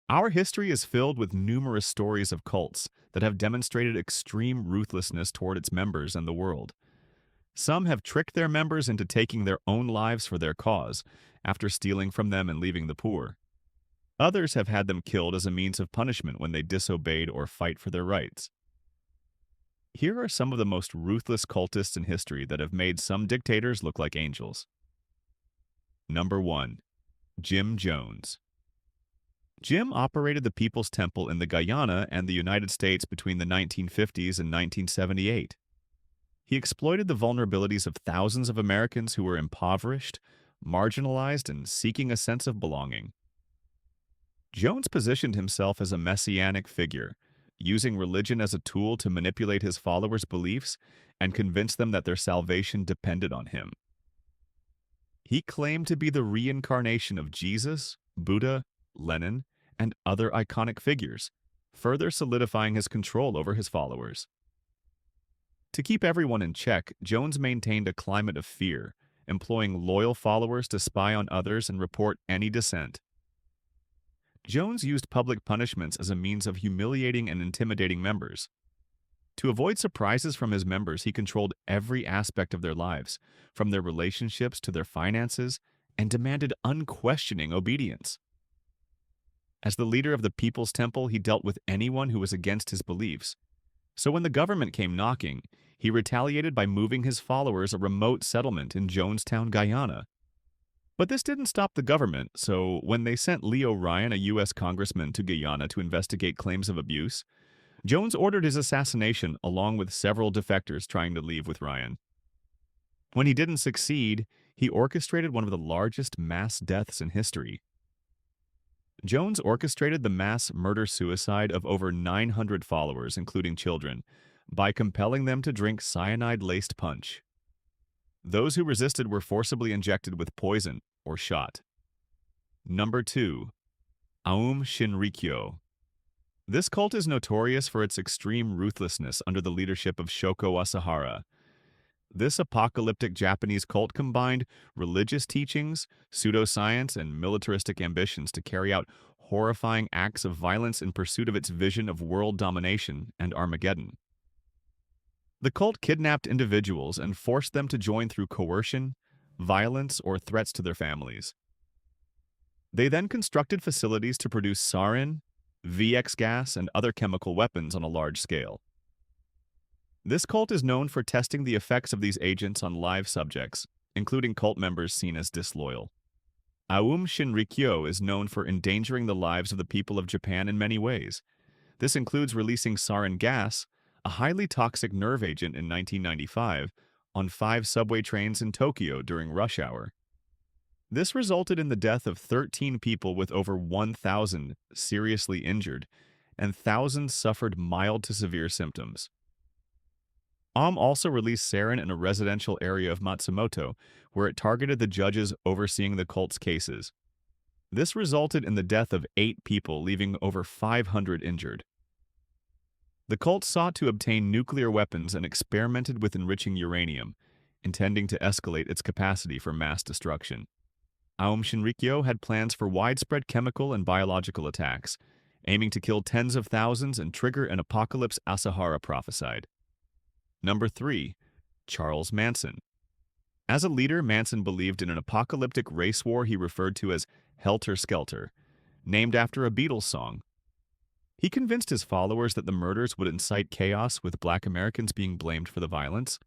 Our history is filled with numerous stories of cults that have demonstrated extreme ruthlessness toward its members and the world. Some have tricked their members into taking their own lives for their cause, after stealing from them and leaving the poor. Others have had them killed as a means of punishment when they disobeyed or fight for their rights. Here are some of the most ruthless cultists in history that have made some dictators look like angels. Number 1. Jim Jones. Jim operated the People's Temple in the Guyana and the United States between the 1950s and 1978. He exploited the vulnerabilities of thousands of Americans who were impoverished, marginalized, and seeking a sense of belonging. Jones positioned himself as a messianic figure, using religion as a tool to manipulate his followers' beliefs and convince them that their salvation depended on him. He claimed to be the reincarnation of Jesus, Buddha, Lenin, and other iconic figures, further solidifying his control over his followers. To keep everyone in check, Jones maintained a climate of fear, employing loyal followers to spy on others and report any dissent. Jones used public punishments as a means of humiliating and intimidating members. To avoid surprises from his members, he controlled every aspect of their lives, from their relationships to their finances, and demanded unquestioning obedience. As the leader of the People's Temple, he dealt with anyone who was against his beliefs. So when the government came knocking, he retaliated by moving his followers a remote settlement in Jonestown, Guyana. But this didn't stop the government, so when they sent Leo Ryan, a U.S. congressman, to Guyana to investigate claims of abuse, Jones ordered his assassination along with several defectors trying to leave with Ryan. When he didn't succeed, he orchestrated one of the largest mass deaths in history. Jones orchestrated the mass murder-suicide of over 900 followers, including children, by compelling them to drink cyanide-laced punch. Those who resisted were forcibly injected with poison or shot. Number 2. Shinrikyo. This cult is notorious for its extreme ruthlessness under the leadership of Shoko Asahara. This apocalyptic Japanese cult combined religious teachings, pseudoscience, and militaristic ambitions to carry out horrifying acts of violence in pursuit of its vision of world domination and Armageddon. The cult kidnapped individuals and forced them to join through coercion, violence, or threats to their families. They then constructed facilities to produce sarin, VX gas, and other chemical weapons on a large scale. This cult is known for testing the effects of these agents on live subjects, including cult members seen as disloyal. Shinrikyo is known for endangering the lives of the people of Japan in many ways. This includes releasing sarin gas, a highly toxic nerve agent in 1995, on 5 subway trains in Tokyo during rush hour. This resulted in the death of 13 people with over 1,000 seriously injured, and thousands suffered mild to severe symptoms. Also released sarin in a residential area of Matsumoto, where it targeted the judges overseeing the cult's cases. This resulted in the death of 8 people, leaving over 500 injured. The cult sought to obtain nuclear weapons and experimented with enriching uranium, intending to escalate its capacity for mass destruction. Shinrikyo had plans for widespread chemical and biological attacks, aiming to kill tens of thousands and trigger an apocalypse Asahara prophesied. Number 3. Charles Manson. As a leader, Manson believed in an apocalyptic race war he referred to as Helter Skelter, named after a Beatles song. He convinced his followers that the murders would incite chaos, with Black Americans being blamed for the violence,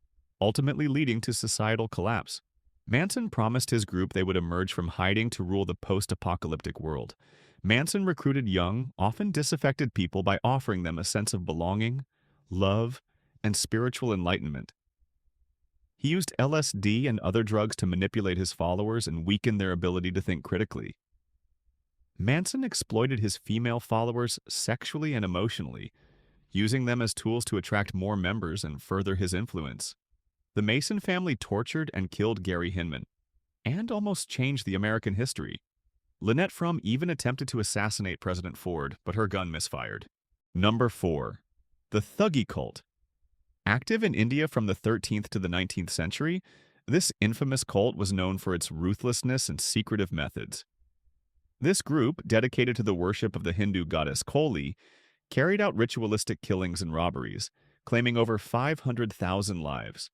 ultimately leading to societal collapse. Manson promised his group they would emerge from hiding to rule the post-apocalyptic world. Manson recruited young, often disaffected people by offering them a sense of belonging, love, and spiritual enlightenment. He used LSD and other drugs to manipulate his followers and weaken their ability to think critically. Manson exploited his female followers sexually and emotionally, using them as tools to attract more members and further his influence. The Mason family tortured and killed Gary Hinman, and almost changed the American history. Lynette Frum even attempted to assassinate President Ford, but her gun misfired. Number 4. The Thuggee cult. Active in India from the 13th to the 19th century, this infamous cult was known for its ruthlessness and secretive methods. This group, dedicated to the worship of the Hindu goddess Koli, carried out ritualistic killings and robberies, claiming over 500,000 lives.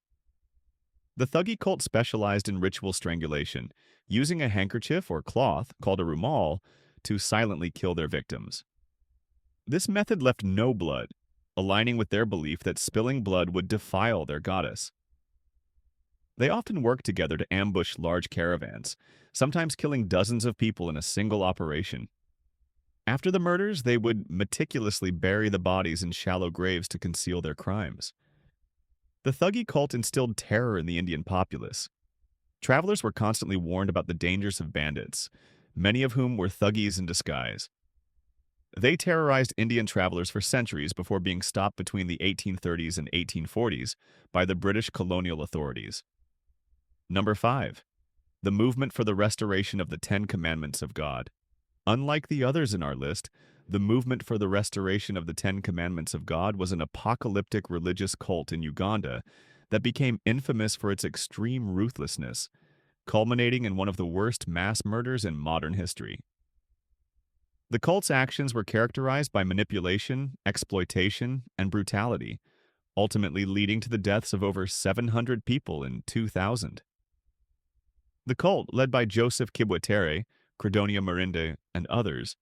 The Thuggee cult specialized in ritual strangulation, using a handkerchief or cloth, called a rumal, to silently kill their victims. This method left no blood, aligning with their belief that spilling blood would defile their goddess. They often worked together to ambush large caravans, sometimes killing dozens of people in a single operation. After the murders, they would meticulously bury the bodies in shallow graves to conceal their crimes. The Thuggee cult instilled terror in the Indian populace. Travelers were constantly warned about the dangers of bandits, many of whom were Thuggees in disguise. They terrorized Indian travelers for centuries before being stopped between the 1830s and 1840s by the British colonial authorities. Number 5. The movement for the restoration of the Ten Commandments of God. Unlike the others in our list, the movement for the restoration of the Ten Commandments of God was an apocalyptic religious cult in Uganda that became infamous for its extreme ruthlessness, culminating in one of the worst mass murders in modern history. The cult's actions were characterized by manipulation, exploitation, and brutality, ultimately leading to the deaths of over 700 people in 2000. The cult, led by Joseph Kibwetere, Credonia Marinde, and others,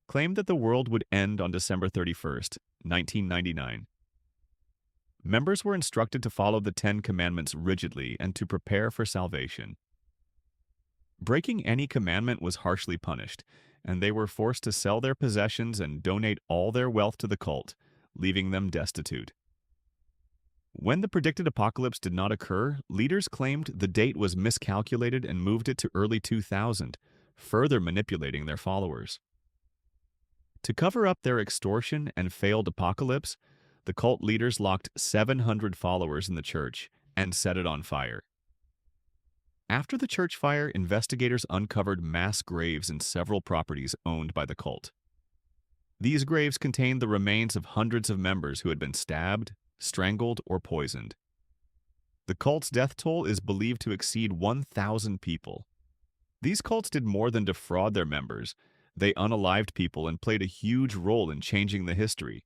claimed that the world would end on December 31st, 1999. Members were instructed to follow the Ten Commandments rigidly and to prepare for salvation. Breaking any commandment was harshly punished, and they were forced to sell their possessions and donate all their wealth to the cult, leaving them destitute. When the predicted apocalypse did not occur, leaders claimed the date was miscalculated and moved it to early 2000, further manipulating their followers. To cover up their extortion and failed apocalypse, the cult leaders locked 700 followers in the church and set it on fire. After the church fire, investigators uncovered mass graves in several properties owned by the cult. These graves contained the remains of hundreds of members who had been stabbed, strangled, or poisoned. The cult's death toll is believed to exceed 1,000 people. These cults did more than defraud their members. They unalived people and played a huge role in changing the history.